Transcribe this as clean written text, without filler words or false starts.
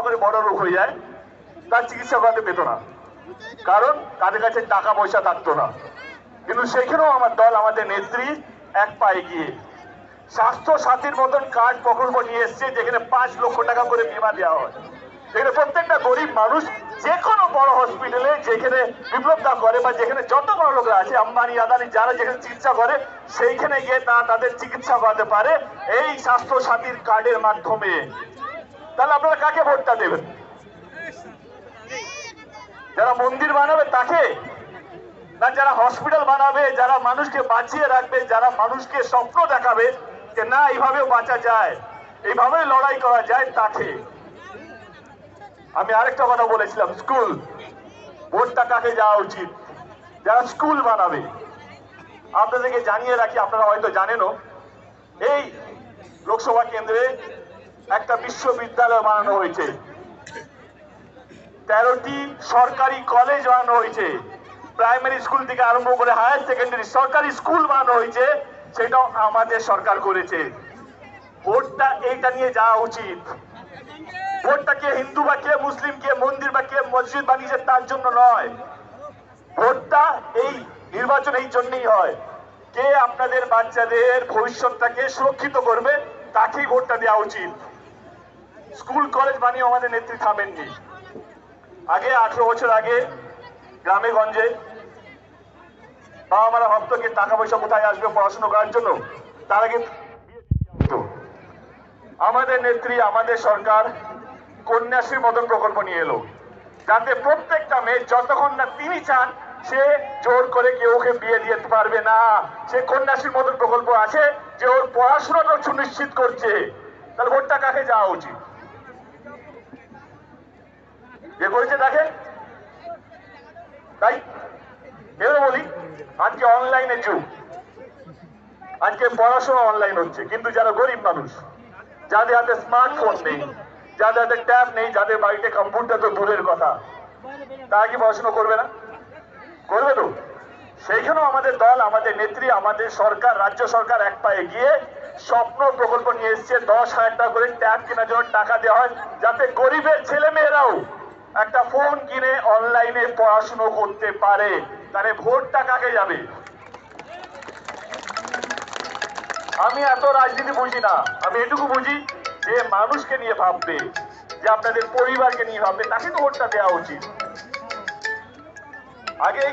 করে বড় রোগ হয়ে যায়, তার চিকিৎসা করাতে পেত না, কারণ তাদের কাছে টাকা পয়সা থাকতো না। কিন্তু সেখানেও আমার দল, আমাদের নেত্রী এক পা এগিয়ে স্বাস্থ্য সাথীর মতন কার্ড প্রকল্প নিয়ে এসছে, যেখানে 5 লক্ষ টাকা করে বীমা দেওয়া হয়। যেখানে প্রত্যেকটা গরিব মানুষ যে কোনো বড় হসপিটালে, যেখানে বিপ্লবদা করে বা যেখানে যত বড় লোকরা আছে, আম্বানি আদানি, যারা যেখানে চিকিৎসা করে, সেইখানে গিয়ে তাদের চিকিৎসা করাতে পারে এই স্বাস্থ্য সাথীর কার্ডের মাধ্যমে। তাহলে আপনারা কাকে ভোটটা দেবেন? যারা মন্দির বানাবে তাকে, না যারা হসপিটাল বানাবে, যারা মানুষকে বাঁচিয়ে রাখবে, যারা মানুষকে স্বপ্ন দেখাবে যে না এইভাবেও বাঁচা যায়, এইভাবে লড়াই করা যায়, তাকে? আমি আরেকটা কথা বলেছিলাম, স্কুল ভোটটা কাকে যাওয়া উচিত? যারা স্কুল বানাবে। আপনাদেরকে জানিয়ে রাখি, আপনারা হয়তো জানেনও, এই লোকসভা কেন্দ্রে একটা বিশ্ববিদ্যালয় বানানো হয়েছে, 13টি সরকারি কলেজ বানানো হয়েছে, প্রাইমারি স্কুল থেকে আরম্ভ করে হায়ার সেকেন্ডারি সরকারি স্কুল বানানো হয়েছে, সেটাও আমাদের সরকার করেছে। ভোটটা এইটা নিয়ে যাওয়া উচিত। ভোটটা কে হিন্দু বা কে মুসলিম, কে মন্দির বা কে মসজিদ বানিয়েছে তার জন্য নয়। ভোটটা এই নির্বাচন এই জন্যই হয়, কে আপনাদের বাচ্চাদের ভবিষ্যৎটাকে সুরক্ষিত করবে তাকেই ভোটটা দেওয়া উচিত। স্কুল কলেজ বানিয়ে আমাদের নেত্রী থামেননি। আগে 18 বছর আগে গ্রামে গঞ্জে বাবা মারা ভাবতো কি টাকা পয়সা কোথায় আসবে পড়াশোনা করার জন্য, তার আগে আমাদের নেত্রী, আমাদের সরকার কন্যাশ্রীর মতন প্রকল্প নিয়ে এলো, যাতে প্রত্যেকটা মেয়ে যতক্ষণ না তিনি চান সে জোর করে কেউ ওকে বিয়ে দিতে পারবে না। সে কন্যাশ্রীর মতন প্রকল্প আছে যে ওর পড়াশোনাটা সুনিশ্চিত করছে। তাহলে ভোটটা কাকে যাওয়া উচিত? যে করেছে তাকে। তাই এবার বলি, আজকে অনলাইনের যুগ, আজকে পড়াশোনা অনলাইন হচ্ছে, কিন্তু যারা গরিব মানুষ, যাদের হাতে স্মার্টফোন নেই, যাদের হাতে ট্যাব নেই, যাদের বাড়িতে কম্পিউটার তো দূরের কথা, তারা কি পড়াশোনা করবে না? করবে তো। সেইখানেও আমাদের দল, আমাদের নেত্রী, আমাদের সরকার, রাজ্য সরকার এক পা এগিয়ে স্বপ্ন প্রকল্প নিয়ে এসছে। 10,000 টাকা করে ট্যাব কেনার জন্য টাকা দেওয়া হয়, যাতে গরিবের ছেলে মেয়েরাও একটা ফোন কিনে অনলাইনে পড়াশুনো করতে পারে। তাহলে ভোটটা কাকে যাবে? আমি এত রাজনীতি বুঝি না, আমি এটুকু বুঝি যে মানুষকে নিয়ে ভাববে, যে আপনাদের পরিবারকে নিয়ে ভাববে, তাকে তো ভোটটা দেওয়া উচিত। আগে